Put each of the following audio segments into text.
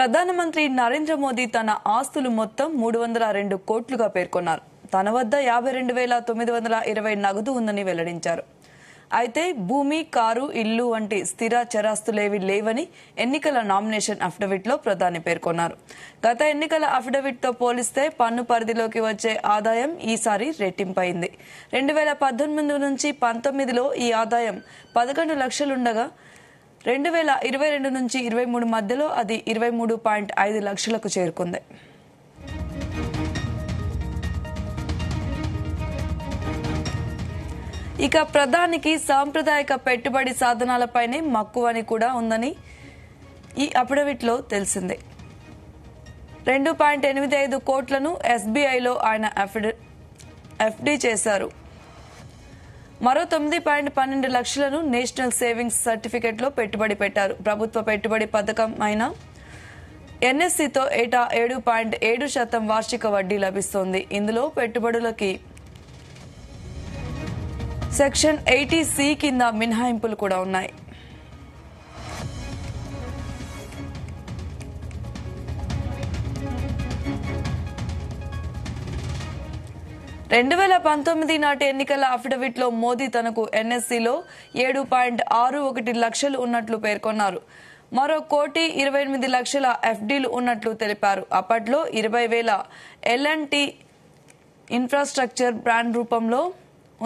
ప్రధానమంత్రి నరేంద్ర మోదీ తన ఆస్తులు మొత్తం 302 కోట్లుగా పేర్కొన్నారు. తన వద్ద 52,920 నగదు ఉందని వెల్లడించారు. అయితే భూమి, కారు, ఇల్లు వంటి స్థిర చరాస్తులేవి లేవని ఎన్నికల నామినేషన్ అఫిడవిట్లో ప్రధాని పేర్కొన్నారు. గత ఎన్నికల అఫిడవిట్తో పోలిస్తే పన్ను పరిధిలోకి వచ్చే ఆదాయం ఈసారి రెట్టింపైంది. 2018 నుంచి 19లో ఈ ఆదాయం 11 లక్షలుండగా 2022 నుంచి 23 మధ్యలో అది 23.5 లక్షలకు చేరుకుంది. ఇక ప్రధానికి సాంప్రదాయక పెట్టుబడి సాధనాలపైనే మక్కువని కూడా ఉందని ఈ అఫిడవిట్లో తెలిసింది. 2.85 కోట్లను ఎస్బీఐలో ఆయన ఎఫ్డీ చేశారు. మరో 9.12 లక్షలను నేషనల్ సేవింగ్స్ సర్టిఫికెట్లో పెట్టుబడి పెట్టారు. ప్రభుత్వ పెట్టుబడి పథకం అయిన ఎన్ఎస్సితో ఏటా 7.7% వార్షిక వడ్డీ లభిస్తోంది. ఇందులో పెట్టుబడులకి సెక్షన్ 80C కింద మినహాయింపులు కూడా ఉన్నాయి. రెండు 2019 నాటి ఎన్నికల అఫిడవిట్లో మోదీ తనకు ఎన్ఎస్సిలో 7.61 లక్షలు ఉన్నట్లు పేర్కొన్నారు. మరో 1,28,00,000 ఎఫ్డీలు ఉన్నట్లు తెలిపారు. అప్పట్లో 20,000 ఎల్ఎన్టీ ఇన్ఫ్రాస్ట్రక్చర్ బ్రాండ్ రూపంలో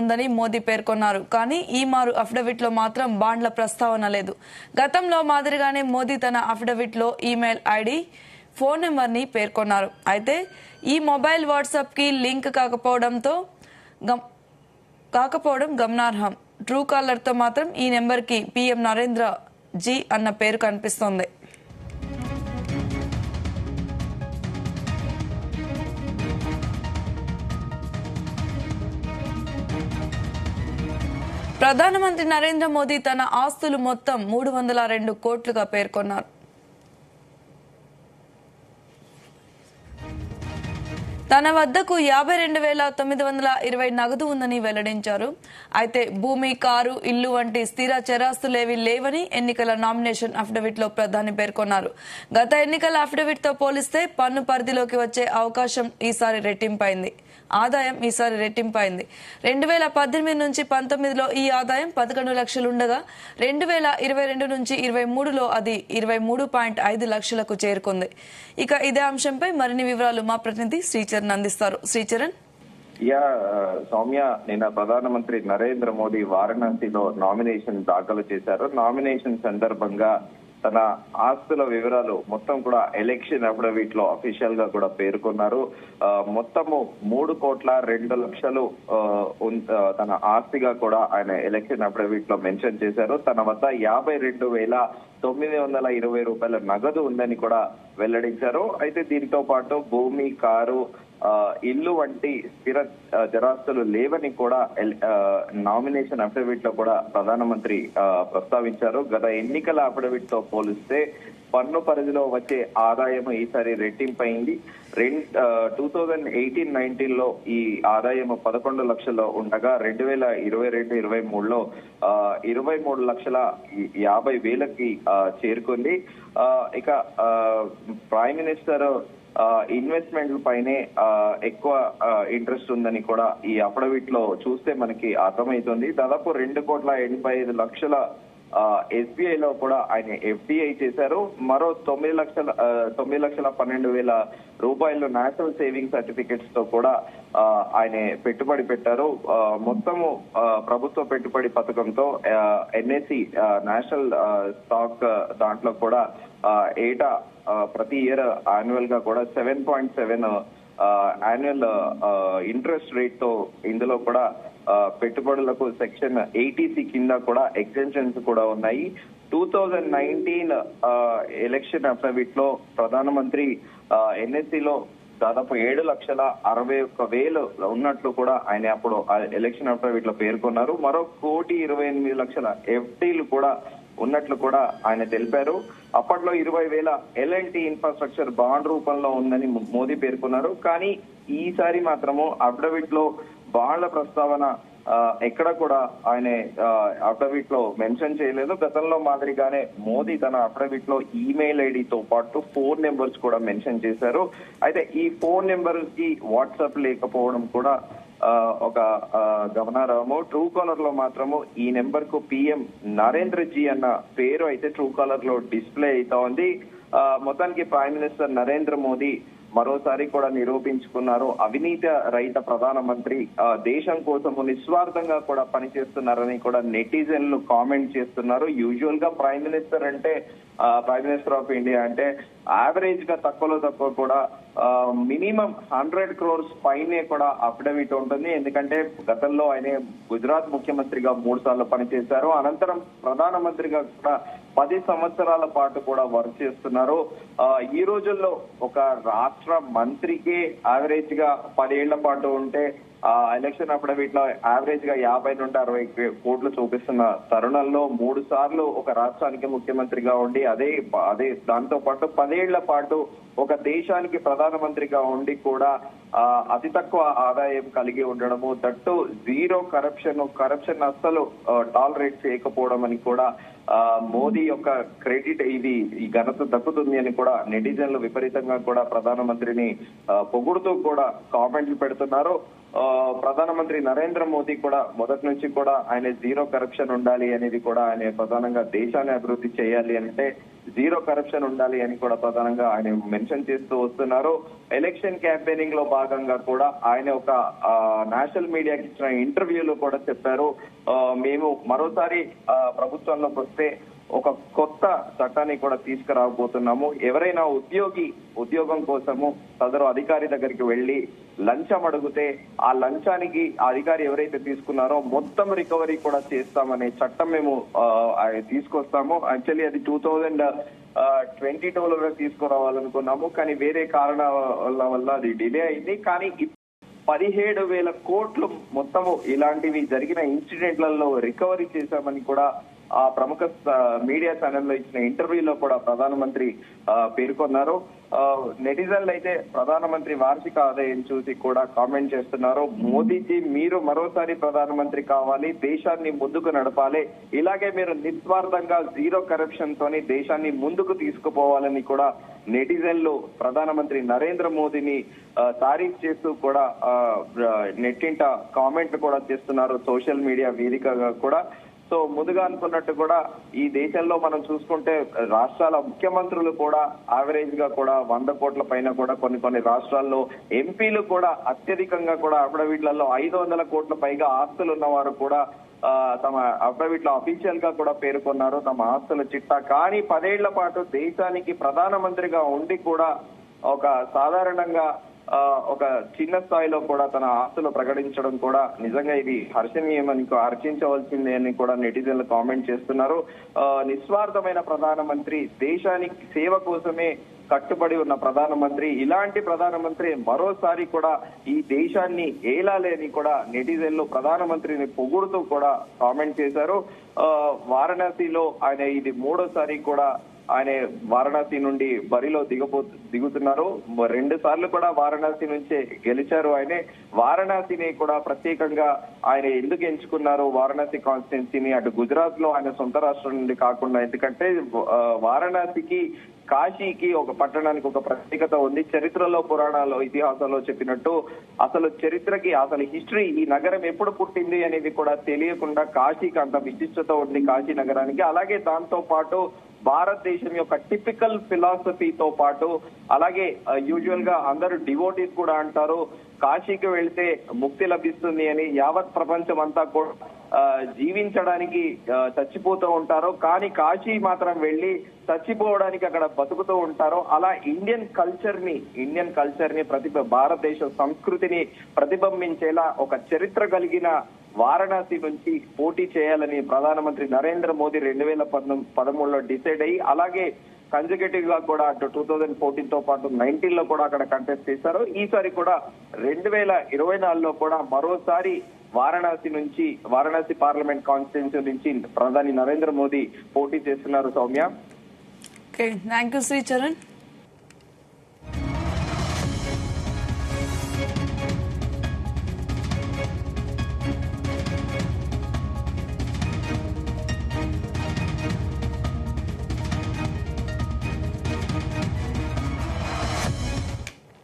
ఉందని మోదీ పేర్కొన్నారు. కానీ ఈ మారు అఫిడవిట్లో మాత్రం బాండ్ల ప్రస్తావన లేదు. గతంలో మాదిరిగానే మోదీ తన అఫిడవిట్లో ఈమెయిల్ ఐడి, ఫోన్ నెంబర్ని పేర్కొన్నారు. అయితే ఈ మొబైల్ వాట్సాప్ కి లింక్ కాకపోవడం గమనార్హం. ట్రూ కాలర్ తో మాత్రం ఈ నెంబర్ కి పీఎం నరేంద్ర జీ అన్న పేరు కనిపిస్తోంది. ప్రధానమంత్రి నరేంద్ర మోదీ తన ఆస్తులు మొత్తం 302 కోట్లుగా పేర్కొన్నారు. తన వద్దకు 52,920 నగదు ఉందని వెల్లడించారు. అయితే భూమి, కారు, ఇల్లు వంటి స్థిర చరాస్తులేవి లేవని ఎన్నికల నామినేషన్ అఫిడవిట్లో ప్రధాని పేర్కొన్నారు. గత ఎన్నికల అఫిడవిట్తో పోలిస్తే పన్ను పరిధిలోకి వచ్చే అవకాశం ఈసారి రెట్టింపైంది. 2018 నుంచి 19లో ఈ ఆదాయం 11 లక్షలుండగా 2022 నుంచి 23లో అది 23.5 లక్షలకు చేరుకుంది. ఇక ఇదే అంశంపై మరిన్ని వివరాలు మా ప్రతినిధి శ్రీచరణ్ అందిస్తారు. శ్రీచరణ్. సౌమ్య, నిన్న ప్రధానమంత్రి నరేంద్ర మోదీ వారణాసిలో నామినేషన్ దాఖలు చేశారు. నామినేషన్ సందర్భంగా తన ఆస్తుల వివరాలు మొత్తం కూడా ఎలక్షన్ అఫిడవిట్ లో అఫీషియల్ గా కూడా పేర్కొన్నారు. మొత్తము 3,02,00,000 తన ఆస్తిగా కూడా ఆయన ఎలక్షన్ అఫిడవిట్ లో మెన్షన్ చేశారు. తన వద్ద 52,920 రూపాయల నగదు ఉందని కూడా వెల్లడించారు. అయితే దీనితో పాటు భూమి, కారు, ఇల్లు వంటి స్థిర చరాస్తులు లేవని కూడా నామినేషన్ అఫిడవిట్ లో కూడా ప్రధానమంత్రి ప్రస్తావించారు. గత ఎన్నికల అఫిడవిట్ తో పోలిస్తే పన్ను పరిధిలో వచ్చే ఆదాయం ఈసారి రెట్టింపైంది. 2018-19లో ఈ ఆదాయం 11 లక్షల్లో ఉండగా 2022-23లో 23,50,000కి చేరుకుంది. ఇక ప్రైమ్ మినిస్టర్ ఇన్వెస్ట్మెంట్ పైనే ఎక్కువ ఇంట్రెస్ట్ ఉందని కూడా ఈ అఫిడవిట్ లో చూస్తే మనకి అర్థమవుతుంది. దాదాపు 2,85,00,000 ఎస్బీఐలో కూడా ఆయన ఎఫ్డిఐ చేశారు. మరో 9,12,000 రూపాయలు నేషనల్ సేవింగ్ సర్టిఫికెట్స్ తో కూడా ఆయన పెట్టుబడి పెట్టారు. మొత్తము ప్రభుత్వ పెట్టుబడి పథకంతో ఎన్ఎస్సి నేషనల్ స్టాక్ దాంట్లో కూడా ఏటా ప్రతి ఇయర్ యాన్యువల్ గా కూడా 7.7 యాన్యువల్ ఇంట్రెస్ట్ రేట్ తో ఇందులో కూడా పెట్టుబడులకు సెక్షన్ 80C కింద కూడా ఎగ్జెంప్షన్స్ కూడా ఉన్నాయి. 2019 ఎలక్షన్ అఫిడవిట్ లో ప్రధానమంత్రి ఎన్ఎస్సిలో దాదాపు 7,61,000 ఉన్నట్లు కూడా ఆయన అప్పుడు ఎలక్షన్ అఫిడవిట్ లో పేర్కొన్నారు. మరో 1,28,00,000 ఎఫ్డీలు కూడా ఉన్నట్లు కూడా ఆయన తెలిపారు. అప్పట్లో 20,000 ఎల్ఎన్టీ ఇన్ఫ్రాస్ట్రక్చర్ బాండ్ రూపంలో ఉందని మోదీ పేర్కొన్నారు. కానీ ఈసారి మాత్రము అఫిడవిట్ లో బాండ్ల ప్రస్తావన ఎక్కడ కూడా ఆయన అఫిడవిట్ లో మెన్షన్ చేయలేదు. గతంలో మాదిరిగానే మోదీ తన అఫిడవిట్ లో ఈమెయిల్ ఐడితో పాటు ఫోన్ నెంబర్స్ కూడా మెన్షన్ చేశారు. అయితే ఈ ఫోన్ నెంబర్ కి వాట్సాప్ లేకపోవడం కూడా ఒక గమనార్హము. ట్రూ కాలర్ లో మాత్రము ఈ నెంబర్ కు PM నరేంద్ర జీ అన్న పేరు అయితే ట్రూ కాలర్ లో డిస్ప్లే అవుతా ఉంది. మొత్తానికి ప్రైమ్ మినిస్టర్ నరేంద్ర మోదీ మరోసారి కూడా నిరూపించుకున్నారు. అవినీతి రహిత ప్రధానమంత్రి, దేశం కోసము నిస్వార్థంగా కూడా పనిచేస్తున్నారని కూడా నెటిజన్లు కామెంట్ చేస్తున్నారు. యూజువల్ గా ప్రైమ్ మినిస్టర్ అంటే ప్రైమ్ మినిస్టర్ ఆఫ్ ఇండియా అంటే యావరేజ్ గా తక్కువలో తక్కువ కూడా మినిమం 100 crores పైనే కూడా అఫిడవిట్ ఉంటుంది. ఎందుకంటే గతంలో ఆయన గుజరాత్ ముఖ్యమంత్రిగా 3 సార్లు పనిచేశారు. అనంతరం ప్రధానమంత్రిగా కూడా 10 సంవత్సరాల పాటు కూడా వర్క్ చేస్తున్నారు. ఈ రోజుల్లో ఒక రాష్ట్ర మంత్రికి యావరేజ్ గా 10 ఏళ్ల పాటు ఉంటే ఎలక్షన్ అఫిడవిట్ లో యావరేజ్ గా 50 నుండి 60 కోట్లు చూపిస్తున్న తరుణంలో 3 సార్లు ఒక రాష్ట్రానికి ముఖ్యమంత్రిగా ఉండి అదే దాంతో పాటు 10 ఏళ్ల పాటు ఒక దేశానికి ప్రధానమంత్రిగా ఉండి కూడా అతి తక్కువ ఆదాయం కలిగి ఉండడము, దట్టు జీరో కరప్షన్ అస్సలు టాలరేట్ చేయకపోవడం అని కూడా మోదీ యొక్క క్రెడిట్ ఈ ఘనత దక్కుతుంది అని కూడా నెటిజన్లు విపరీతంగా కూడా ప్రధానమంత్రిని పొగుడుతూ కూడా కామెంట్లు పెడుతున్నారు. ప్రధానమంత్రి నరేంద్ర మోదీ కూడా మొదటి నుంచి కూడా ఆయన జీరో కరప్షన్ ఉండాలి అనేది కూడా ఆయన ప్రధానంగా దేశాన్ని అభివృద్ధి చేయాలి అంటే జీరో కరప్షన్ ఉండాలి అని కూడా ప్రధానంగా ఆయన మెన్షన్ చేస్తూ వస్తున్నారు. ఎలక్షన్ క్యాంపెయినింగ్ లో భాగంగా కూడా ఆయన ఒక నేషనల్ మీడియాకి ఇచ్చిన ఇంటర్వ్యూలో కూడా చెప్పారు, మేము మరోసారి ప్రభుత్వంలోకి వస్తే ఒక కొత్త చట్టాన్ని కూడా తీసుకురాబోతున్నాము. ఎవరైనా ఉద్యోగం కోసము సదరు అధికారి దగ్గరికి వెళ్లి లంచం అడిగితే ఆ లంచానికి ఆ అధికారి ఎవరైతే తీసుకున్నారో మొత్తం రికవరీ కూడా చేస్తామనే చట్టం మేము తీసుకొస్తాము. యాక్చువల్లీ అది 2022లో తీసుకురావాలనుకున్నాము, కానీ వేరే కారణాల వల్ల అది డిలే అయింది. కానీ 17,000 కోట్లు మొత్తము ఇలాంటివి జరిగిన ఇన్సిడెంట్లలో రికవరీ చేశామని కూడా ఆ ప్రముఖ మీడియా ఛానల్లో ఇచ్చిన ఇంటర్వ్యూలో కూడా ప్రధానమంత్రి పేర్కొన్నారు. నెటిజన్లు అయితే ప్రధానమంత్రి వార్షిక ఆదాయం చూసి కూడా కామెంట్ చేస్తున్నారు, మోదీజీ మీరు మరోసారి ప్రధానమంత్రి కావాలి, దేశాన్ని ముందుకు నడపాలి, ఇలాగే మీరు నిస్వార్థంగా జీరో కరప్షన్ తోని దేశాన్ని ముందుకు తీసుకుపోవాలని కూడా నెటిజన్లు ప్రధానమంత్రి నరేంద్ర మోదీని తారీఫ్ చేస్తూ కూడా నెట్టింట కామెంట్లు కూడా చేస్తున్నారు సోషల్ మీడియా వేదికగా కూడా. సో ముందుగా అనుకున్నట్టు కూడా ఈ దేశంలో మనం చూసుకుంటే రాష్ట్రాల ముఖ్యమంత్రులు కూడా యావరేజ్ గా కూడా 100 కోట్ల పైన కూడా కొన్ని రాష్ట్రాల్లో ఎంపీలు కూడా అత్యధికంగా కూడా అఫిడవిట్లలో 500 కోట్ల పైగా ఆస్తులు ఉన్నవారు కూడా తమ అఫిడవిట్ లో అఫీషియల్ గా కూడా పేర్కొన్నారు తమ ఆస్తుల చిట్టా. కానీ 10 ఏళ్ల పాటు దేశానికి ప్రధానమంత్రిగా ఉండి కూడా ఒక సాధారణంగా ఒక చిన్న స్థాయిలో కూడా తన ఆస్తులు ప్రకటించడం కూడా నిజంగా ఇది హర్షణీయమని హర్షించవలసిందే అని కూడా నెటిజన్లు కామెంట్ చేస్తున్నారు. నిస్వార్థమైన ప్రధానమంత్రి, దేశానికి సేవ కోసమే కట్టుబడి ఉన్న ప్రధానమంత్రి, ఇలాంటి ప్రధానమంత్రి మరోసారి కూడా ఈ దేశాన్ని ఏలాలి అని కూడా నెటిజన్లు ప్రధానమంత్రిని పొగుడుతూ కూడా కామెంట్ చేశారు. వారణాసిలో ఆయన ఇది 3వ కూడా ఆయన వారణాసి నుండి బరిలో దిగుతున్నారు. 2 సార్లు కూడా వారణాసి నుంచే గెలిచారు. ఆయనే వారణాసిని కూడా ప్రత్యేకంగా ఆయన ఎందుకు ఎంచుకున్నారు వారణాసి కాన్స్టిట్యున్సీని, అటు గుజరాత్ లో ఆయన సొంత రాష్ట్రం నుండి కాకుండా, ఎందుకంటే వారణాసికి కాశీకి ఒక పట్టణానికి ఒక ప్రత్యేకత ఉంది. చరిత్రలో పురాణాల్లో ఇతిహాసాల్లో చెప్పినట్టు అసలు చరిత్రకి అసలు హిస్టరీ ఈ నగరం ఎప్పుడు పుట్టింది అనేది కూడా తెలియకుండా కాశీకి అంత విశిష్టత ఉంది కాశీ నగరానికి. అలాగే దాంతో పాటు భారతదేశం యొక్క టిపికల్ ఫిలాసఫీతో పాటు అలాగే యూజువల్ గా అందరూ డివోటీస్ కూడా అంటారు కాశీకి వెళ్తే ముక్తి లభిస్తుంది అని. యావత్ ప్రపంచం అంతా కూడా జీవించడానికి చచ్చిపోతూ ఉంటారు, కానీ కాశీ మాత్రం వెళ్లి చచ్చిపోవడానికి అక్కడ బతుకుతూ ఉంటారు. అలా ఇండియన్ కల్చర్ ని భారతదేశ సంస్కృతిని ప్రతిబింబించేలా ఒక చరిత్ర కలిగిన వారణాసి నుంచి పోటీ చేయాలని ప్రధానమంత్రి నరేంద్ర మోదీ 2013లో డిసైడ్ అయ్యి అలాగే కన్జర్వేటివ్ గా కూడా అటు 2014 తో పాటు 19లో కూడా అక్కడ కంటెస్ట్ చేశారు. ఈసారి కూడా 2024లో కూడా మరోసారి వారణాసి పార్లమెంట్ కాన్స్టిట్యున్సీ నుంచి ప్రధాని నరేంద్ర మోదీ పోటీ చేస్తున్నారు. Soumya, thank you Sricharan.